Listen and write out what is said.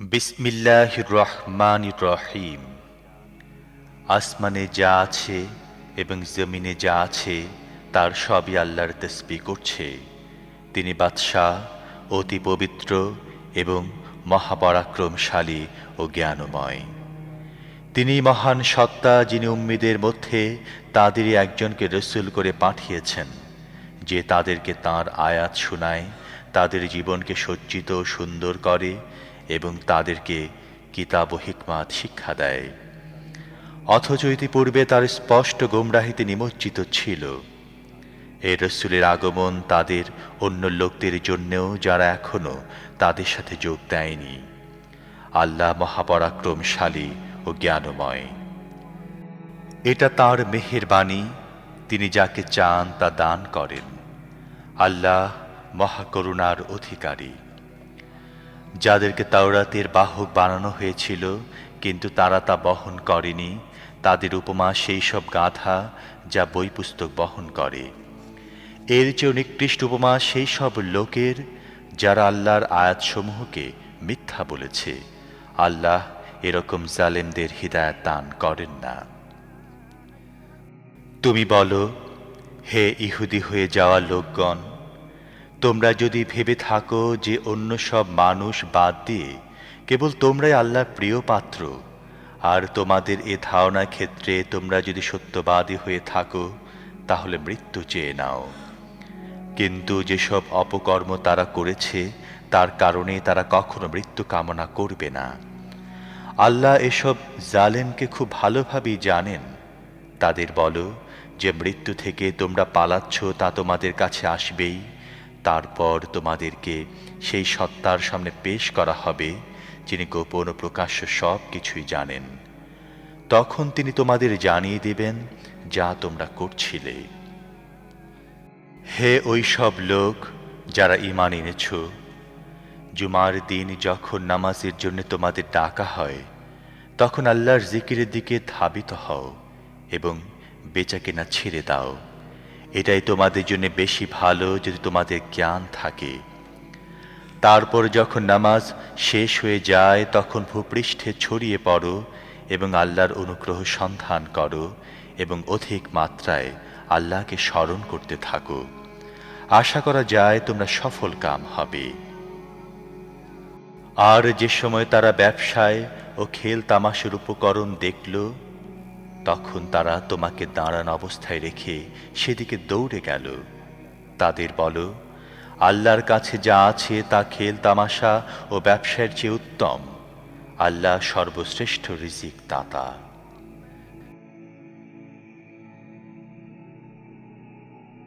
বিসমিল্লাহির রহমানির রহিম। আসমানে যা আছে এবং জমিনে যা আছে তার সবই আল্লাহর তাসবিহ করছে। তিনি বাদশাহ, অতি পবিত্র এবং মহাপরাক্রমশালী ও জ্ঞানময়। তিনি মহান সত্তা, যিনি উম্মীদের মধ্যে তাদেরই একজনকে রসূল করে পাঠিয়েছেন, যে তাদেরকে তাঁর আয়াত শোনায়, তাদের জীবনকে সজ্জিত ও সুন্দর করে এবং তাদেরকে কিতাব ও হিকমাত শিক্ষা দেয়। অথচ ইতিপূর্বে তার স্পষ্ট গোমরাহিতে নিমজ্জিত ছিল। এ রসূলের আগমন তাদের অন্য লোকদের জন্যেও, যারা এখনো তাদের সাথে যোগ দেয়নি। আল্লাহ মহাপরাক্রমশালী ও জ্ঞানময়। এটা তাঁর মেহেরবানি, তিনি যাকে চান তা দান করেন। আল্লাহ মহাকরুণার অধিকারী। যাদেরকে তাওরাতের বাহক বানানো হয়েছিল কিন্তু তারা তা বহন করেনি, তাদের উপমা সেই সব গাধা যা বই পুস্তক বহন করে। এর চেয়েও নিকৃষ্ট উপমা সেই সব লোকের যারা আল্লাহর আয়াতসমূহকে মিথ্যা বলেছে। আল্লাহ এরকম জালেমদের হিদায়াত দান করেন না। তুমি বলো, হে ইহুদি হয়ে যাওয়া লোকগণ, তোমরা যদি ভেবে থাকো যে অন্য সব মানুষ বাদ দিয়ে কেবল তোমরাই আল্লাহর প্রিয় পাত্র, আর তোমাদের এ ধারণার ক্ষেত্রে তোমরা যদি সত্যবাদী হয়ে থাকো, তাহলে মৃত্যু চেয়ে নাও। কিন্তু যেসব অপকর্ম তারা করেছে তার কারণে তারা কখনো মৃত্যু কামনা করবে না। আল্লাহ এসব জালেমকে খুব ভালোভাবেই জানেন। তাদের বলো যে মৃত্যু থেকে তোমরা পালাচ্ছ তা তোমাদের কাছে আসবেই, তারপর তোমাদেরকে সেই সত্তার সামনে পেশ করা হবে, যিনি গোপন ও প্রকাশ্য সব কিছুই জানেন। তখন তিনি তোমাদের জানিয়ে দেবেন যা তোমরা করছিলে। হে ওই সব লোক যারা ঈমান এনেছ, জুমার দিন যখন নামাজের জন্য তোমাদের ডাকা হয়, তখন আল্লাহর জিকিরের দিকে ধাবিত হও এবং বেচাকেনা ছেড়ে দাও। এটাই তোমাদের জন্য বেশি ভালো যদি তোমাদের জ্ঞান থাকে। তারপর যখন নামাজ শেষ হয়ে যায় তখন ভূপৃষ্ঠে ছড়িয়ে পড়ো এবং আল্লাহর অনুগ্রহ সন্ধান করো এবং অধিক মাত্রায় আল্লাহকে স্মরণ করতে থাকো। আশা করা যায় তোমরা সফল কাম হবে। আর যে সময় তারা ব্যবসায় ও খেল তামাশার উপকরণ দেখল, তখন তারা তোমাকে দাঁড়ান অবস্থায় রেখে সেদিকে দৌড়ে গেল। তাদের বলো, আল্লাহর কাছে যা আছে তা খেল তামাশা ও ব্যবসায়ের চেয়ে উত্তম। আল্লাহ সর্বশ্রেষ্ঠ রিজিক দাতা।